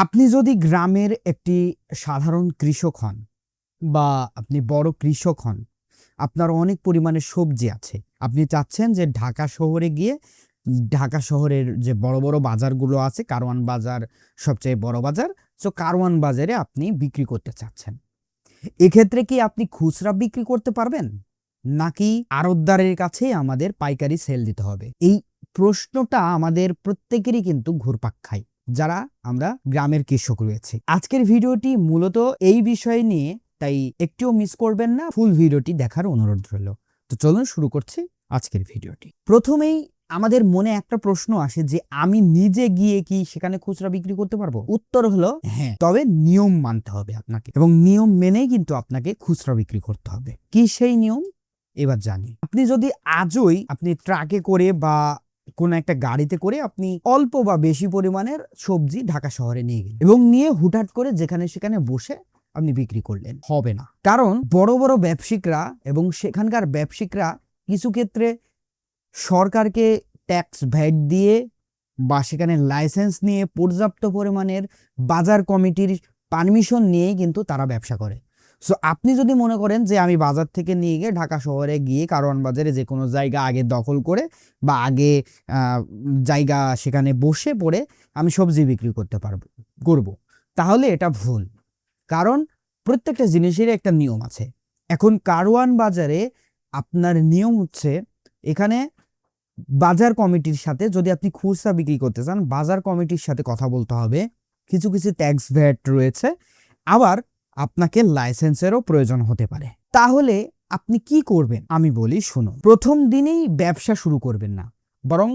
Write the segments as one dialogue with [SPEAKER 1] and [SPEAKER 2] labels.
[SPEAKER 1] আপনি যদি গ্রামের একটি সাধারণ কৃষক হন বা আপনি বড় কৃষক হন, আপনার অনেক পরিমাণে সবজি আছে। আপনি চাচ্ছেন যে ঢাকা শহরে গিয়ে ঢাকা শহরের যে বড়, বড় বাজারগুলো আছে, কারওয়ান বাজার সবচেয়ে বড় বাজার। সো কারওয়ান বাজারে আপনি বিক্রি করতে চাচ্ছেন। এক্ষেত্রে কি আপনি খুচরা বিক্রি করতে পারবেন? নাকি আড়তদারের কাছেই আমাদের পাইকারি সেল দিতে হবে? এই প্রশ্নটা আমাদের প্রত্যেকেরই কিন্তু ঘুরপাক খায়, যারা আমরা গ্রামের কৃষক রয়েছি। আজকের ভিডিওটি মূলত এই বিষয় নিয়ে, তাই একটুও মিস করবেন না, ফুল ভিডিওটি দেখার অনুরোধ রইল। তো চলুন শুরু করছি আজকের ভিডিওটি। প্রথমেই আমাদের মনে একটা প্রশ্ন আসে যে আমি নিজে গিয়ে কি সেখানে খুচরা বিক্রি করতে পারবো? উত্তর হলো হ্যাঁ, তবে নিয়ম মানতে হবে আপনাকে, এবং নিয়ম মেনেই কিন্তু আপনাকে খুচরা বিক্রি করতে হবে। কি সেই নিয়ম? এবার জানি। আপনি যদি আজই আপনি ট্রাকে করে বা কোন একটা গাড়িতে করে আপনি অল্প বা বেশি পরিমাণের সবজি ঢাকা শহরে নিয়ে গেলেন এবং নিয়ে হুটহাট করে যেখানে সেখানে বসে আপনি বিক্রি করলেন, হবে না। কারণ বড় বড় ব্যবসায়িকরা এবং সেখানকার ব্যবসায়িকরা কিছু ক্ষেত্রে সরকারকে ট্যাক্স ভ্যাট দিয়ে বা সেখানে লাইসেন্স নিয়ে পর্যাপ্ত পরিমাণের বাজার কমিটির পারমিশন নিয়েই কিন্তু তারা ব্যবসা করে। সো আপনি যদি মনে করেন যে আমি বাজার থেকে নিয়ে গিয়ে ঢাকা শহরে গিয়ে কারওয়ান বাজারে যে কোনো জায়গা আগে দখল করে বা আগে জায়গা সেখানে বসে পড়ে আমি সবজি বিক্রি করব, তাহলে এটা ভুল। কারণ প্রত্যেকটা জিনিসেরই একটা নিয়ম আছে। এখন কারওয়ান বাজারে আপনার নিয়ম হচ্ছে, এখানে বাজার কমিটির সাথে যদি আপনি খুচরা বিক্রি করতে চান, বাজার কমিটির সাথে কথা বলতে হবে। কিছু কিছু ট্যাক্স ভ্যাট রয়েছে, আবার আপনাকে লাইসেন্সেরও প্রয়োজন হতে পারে। তাহলে আপনি কি করবেন আমি বলি শুনুন। প্রথম দিনেই ব্যবসা শুরু করবেন না, বরং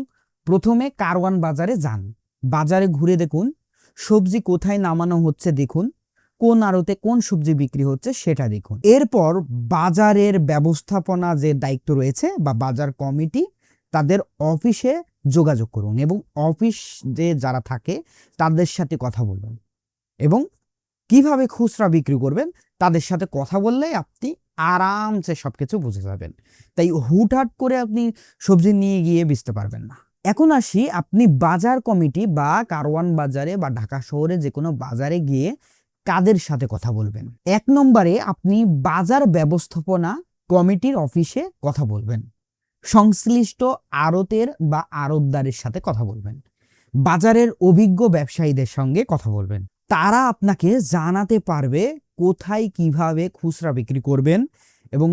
[SPEAKER 1] প্রথমে কারওয়ান বাজারে যান। বাজারে ঘুরে দেখুন সবজি কোথায় নামানো হচ্ছে, দেখুন কোন আড়তে কোন সবজি বিক্রি হচ্ছে সেটা দেখুন। এরপর বাজারের ব্যবস্থাপনা যে দায়িত্ব রয়েছে বা বাজার কমিটি, তাদের অফিসে যোগাযোগ করুন এবং অফিস যে যারা থাকে তাদের সাথে কথা বলুন, এবং কিভাবে খুচরা বিক্রি করবেন তাদের সাথে কথা বললেই আপনি আরামসে সবকিছু বুঝে যাবেন। তাই হুটহাট করে আপনি সবজি নিয়ে গিয়ে বেচতে পারবেন না। এখন আসি, আপনি বাজার কমিটি বা কারওয়ান বাজারে বা ঢাকা শহরে যে কোনো বাজারে গিয়ে কাদের সাথে কথা বলবেন? এক নম্বরে আপনি বাজার ব্যবস্থাপনা কমিটির অফিসে কথা বলবেন। সংশ্লিষ্ট আড়তের বা আড়তদারের সাথে কথা বলবেন। বাজারের অভিজ্ঞ ব্যবসায়ীদের সঙ্গে কথা বলবেন। তারা আপনাকে জানাতে পারবে কোথায় কিভাবে খুচরা বিক্রি করবেন এবং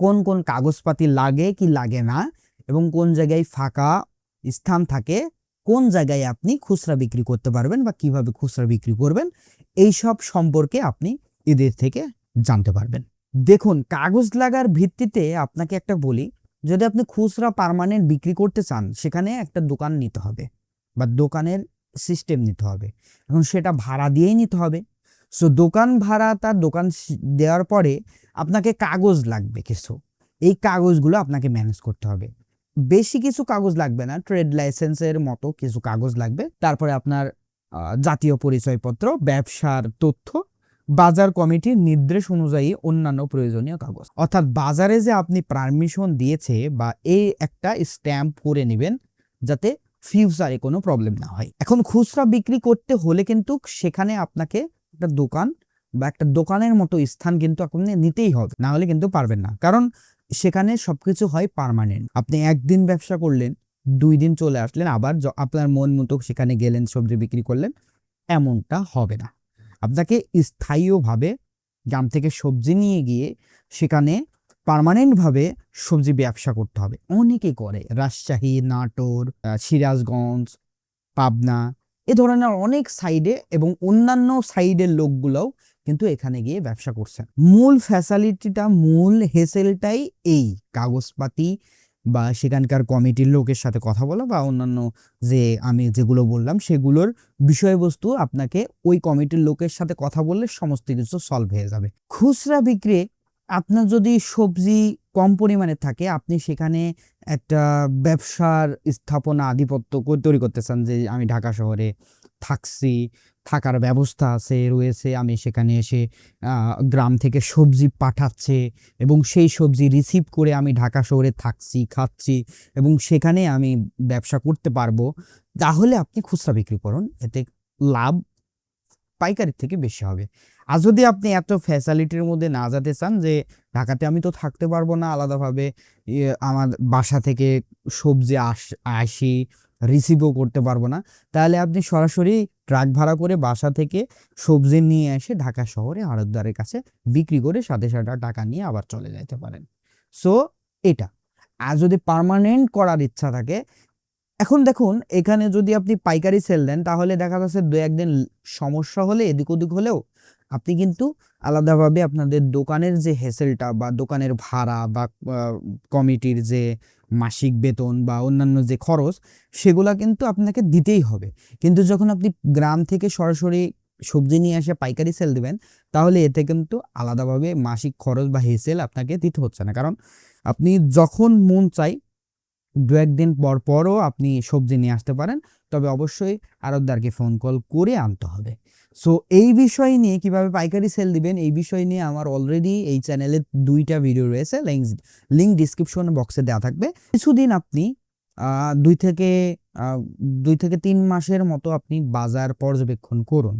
[SPEAKER 1] কোন কোন কাগজপাতি লাগে কি লাগে না, এবং কোন জায়গায় ফাঁকা স্থান থাকে, কোন জায়গায় আপনি খুচরা বিক্রি করতে পারবেন বা কিভাবে খুচরা বিক্রি করবেন, এই সব সম্পর্কে আপনি এদের থেকে জানতে পারবেন। দেখুন, কাগজ লাগার ভিত্তিতে আপনাকে একটা বলি, যদি আপনি খুচরা পার্মানেন্ট বিক্রি করতে চান, সেখানে একটা দোকান নিতে হবে বা দোকানের সিস্টেম নিতে হবে। এখন সেটা ভাড়া দিয়েই নিতে হবে। সো দোকান ভাড়া, তার দোকান দেওয়ার পরে আপনাকে কাগজ লাগবে কিছু। এই কাগজগুলো আপনাকে ম্যানেজ করতে হবে। বেশি কিছু কাগজ লাগবে না, ট্রেড লাইসেন্সের মতো কিছু কাগজ লাগবে। তারপরে আপনার জাতীয় পরিচয়পত্র, ব্যবসার তথ্য, বাজার কমিটির নির্দেশ অনুযায়ী অন্যান্য প্রয়োজনীয় কাগজ। অর্থাৎ বাজারে যে আপনি পারমিশন দিয়েছে বা এই একটা স্ট্যাম্প করে নেবেন, যাতে ফিউচারে কোনো প্রবলেম না হয়। এখন খুচরা বিক্রি করতে হলে কিন্তু সেখানে আপনাকে একটা দোকান বা একটা দোকানের মতো স্থান কিন্তু আপনি নিতেই হবে, না হলে কিন্তু পারবেন না। কারণ সেখানে সবকিছু হয় পার্মানেন্ট। আপনি একদিন ব্যবসা করলেন, 2 দিন চলে আসলেন, আবার আপনার মন মতো সেখানে গেলেন, সবজি বিক্রি করলেন, এমনটা হবে না। আপনাকে স্থায়ীভাবে গ্রাম থেকে সবজি নিয়ে গিয়ে সেখানে পার্মানেন্টভাবে সবজি ব্যবসা করতে হবে। অনেকে করে, রাজশাহী, নাটোর, সিরাজগঞ্জ, পাবনা, এ ধরনের অনেক সাইডে এবং অন্যান্য সাইডের লোকগুলোও কিন্তু এখানে গিয়ে ব্যবসা করছেন। মূল ফ্যাসিলিটিটা, মূল হেসেলটাই এই কাগজপাতি বা সেখানকার কমিটির লোকের সাথে কথা বলা বা অন্যান্য যে আমি যেগুলো বললাম সেগুলোর বিষয়বস্তু আপনাকে ওই কমিটির লোকের সাথে কথা বললে সমস্ত কিছু সলভ হয়ে যাবে। খুচরা বিক্রি, আপনার যদি সবজি কম পরিমাণে থাকে, আপনি সেখানে একটা ব্যবসার স্থাপনা আধিপত্য তৈরি করতে চান, যে আমি ঢাকা শহরে থাকছি, থাকার ব্যবস্থা রয়েছে, আমি সেখানে এসে গ্রাম থেকে সবজি পাঠাচ্ছে এবং সেই সবজি রিসিভ করে আমি ঢাকা শহরে থাকছি, খাচ্ছি এবং সেখানে আমি ব্যবসা করতে পারবো, তাহলে আপনি খুচরা বিক্রি করুন। এতে লাভ পাইকারির থেকে বেশি হবে। আর যদি আপনি এত ফ্যাসিলিটির মধ্যে না যেতে চান যে ঢাকাতে আমি তো থাকতে পারবো না আলাদাভাবে, আমার বাসা থেকে সবজি আসি রিসিভও করতে পারবো না, তাহলে আপনি সরাসরি ট্রাক ভাড়া করে বাসা থেকে সবজি নিয়ে এসে ঢাকা শহরে আড়তদারের কাছে বিক্রি করে সাথে সাথে টাকা নিয়ে আবার চলে যেতে পারেন। সো এটা। আর যদি পার্মানেন্ট করার ইচ্ছা থাকে, এখন দেখুন এখানে যদি আপনি পাইকারি সেল দেন তাহলে দেখা যাচ্ছে দু একদিন সমস্যা হলে এদিক ওদিক হলেও আপনি কিন্তু আলাদাভাবে আপনাদের দোকানের যে হেসেলটা বা দোকানের ভাড়া বা কমিটির যে মাসিক বেতন বা অন্যান্য যে খরচ সেগুলা কিন্তু আপনাকে দিতেই হবে। কিন্তু যখন আপনি গ্রাম থেকে সরাসরি সবজি নিয়ে এসে পাইকারি সেল দিবেন তাহলে এতে কিন্তু আলাদাভাবে মাসিক খরচ বা হেসেল আপনাকে দিতে হচ্ছে না, কারণ আপনি যখন মন চাই দু একদিন পর পরও আপনি সবজি নিয়ে আসতে পারেন, তবে অবশ্যই আড়তদারকে ফোন কল করে আনতে হবে। সো এই বিষয় নিয়ে কিভাবে পাইকারি সেল দিবেন এই বিষয় নিয়ে আমার অলরেডি এই চ্যানেলে 2টা ভিডিও রয়েছে, লিঙ্ক ডিসক্রিপশন বক্সে দেওয়া থাকবে। কিছুদিন আপনি 2 থেকে 3 মাসের মতো আপনি বাজার পর্যবেক্ষণ করুন।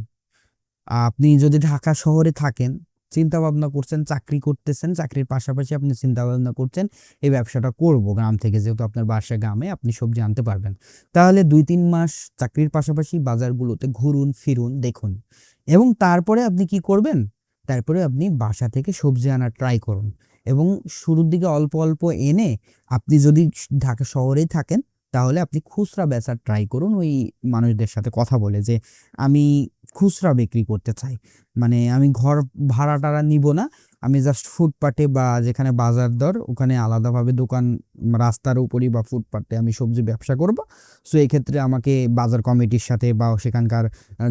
[SPEAKER 1] আপনি যদি ঢাকা শহরে থাকেন, চিন্তা ভাবনা করছেন, চাকরি করতেছেন, চাকরির পাশাপাশি আপনি চিন্তা ভাবনা করছেন এই ব্যবসাটা করব গ্রাম থেকে, যেহেতু আপনার বাসা গ্রামে আপনি সবজি আনতে পারবেন, তাহলে 2-3 মাস চাকরির পাশাপাশি বাজারগুলোতে ঘুরুন ফিরুন দেখুন, এবং তারপরে আপনি কি করবেন, তারপরে আপনি বাসা থেকে সবজি আনার ট্রাই করুন, এবং শুরুর দিকে অল্প অল্প এনে আপনি যদি ঢাকা শহরেই থাকেন তাহলে আপনি খুচরা বেচার ট্রাই করুন, ওই মানুষদের সাথে কথা বলে যে আমি খুচরা বিক্রি করতে চাই, মানে আমি ঘর ভাড়া টাড়া নিব না, আমি জাস্ট ফুটপাতে বা যেখানে বাজার দর ওখানে আলাদাভাবে দোকান রাস্তার উপরই বা ফুটপাতে আমি সবজি ব্যবসা করব। সো এই ক্ষেত্রে আমাকে বাজার কমিটির সাথে বা সেখানকার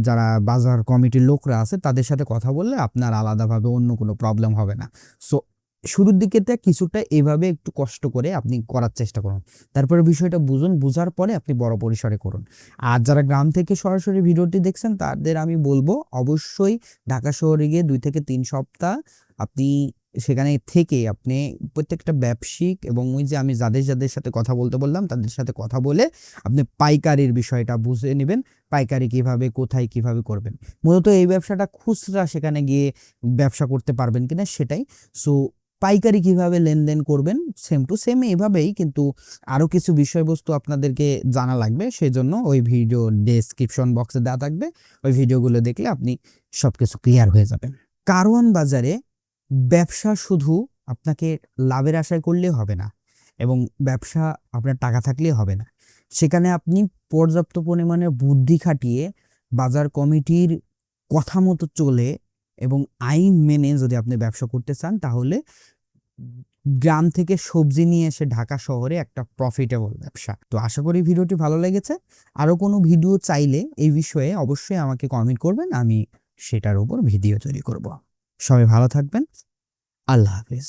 [SPEAKER 1] যারা বাজার কমিটির লোকরা আছে তাদের সাথে কথা বললে আপনার আলাদাভাবে অন্য কোনো প্রবলেম হবে না। সো শুরুর দিকেতে কিছুটা এভাবে একটু কষ্ট করে আপনি করার চেষ্টা করুন, তারপরে বিষয়টা বুঝুন, বুঝার পরে আপনি বড় পরিসরে করুন। আর যারা গ্রাম থেকে সরাসরি ভিডিওটি দেখছেন তাদের আমি বলবো অবশ্যই ঢাকা শহরে গিয়ে 2 থেকে 3 সপ্তাহ আপনি সেখানে থেকে আপনি প্রত্যেকটা ব্যবসায়িক এবং ওই যে আমি যাদের যাদের সাথে কথা বলতে বললাম তাদের সাথে কথা বলে আপনি পাইকারির বিষয়টা বুঝে নেবেন, পাইকারি কিভাবে কোথায় কিভাবে করবেন। মূলত এই ব্যবসাটা খুচরা সেখানে গিয়ে ব্যবসা করতে পারবেন কিনা সেটাই। সো পাইকারি কিভাবে লেনদেন করবেন সেম টু সেম এভাবেই, কিন্তু আরো কিছু বিষয়বস্তু আপনাদেরকে জানা লাগবে, সেজন্য ওই ভিডিও ডেসক্রিপশন বক্সে দেওয়া থাকবে, ওই ভিডিওগুলো দেখলে আপনি সবকিছু ক্লিয়ার হয়ে যাবেন। কারওয়ান বাজারে ব্যবসা শুধু আপনাকে লাভের আশায় করলে হবে না, এবং ব্যবসা আপনার টাকা থাকলে হবে না, সেখানে আপনি পর্যাপ্ত পরিমাণে বুদ্ধি খাটিয়ে বাজার কমিটির কথা মতো চলে এবং আইন মেনে যদি আপনি ব্যবসা করতে চান তাহলে গ্রাম থেকে সবজি নিয়ে এসে ঢাকা শহরে একটা প্রফিটেবল ব্যবসা। তো আশা করি ভিডিওটি ভালো লেগেছে। আরো কোনো ভিডিও চাইলে এই বিষয়ে অবশ্যই আমাকে কমেন্ট করবেন, আমি সেটার উপর ভিডিও তৈরি করব। সবাই ভালো থাকবেন। আল্লাহ হাফেজ।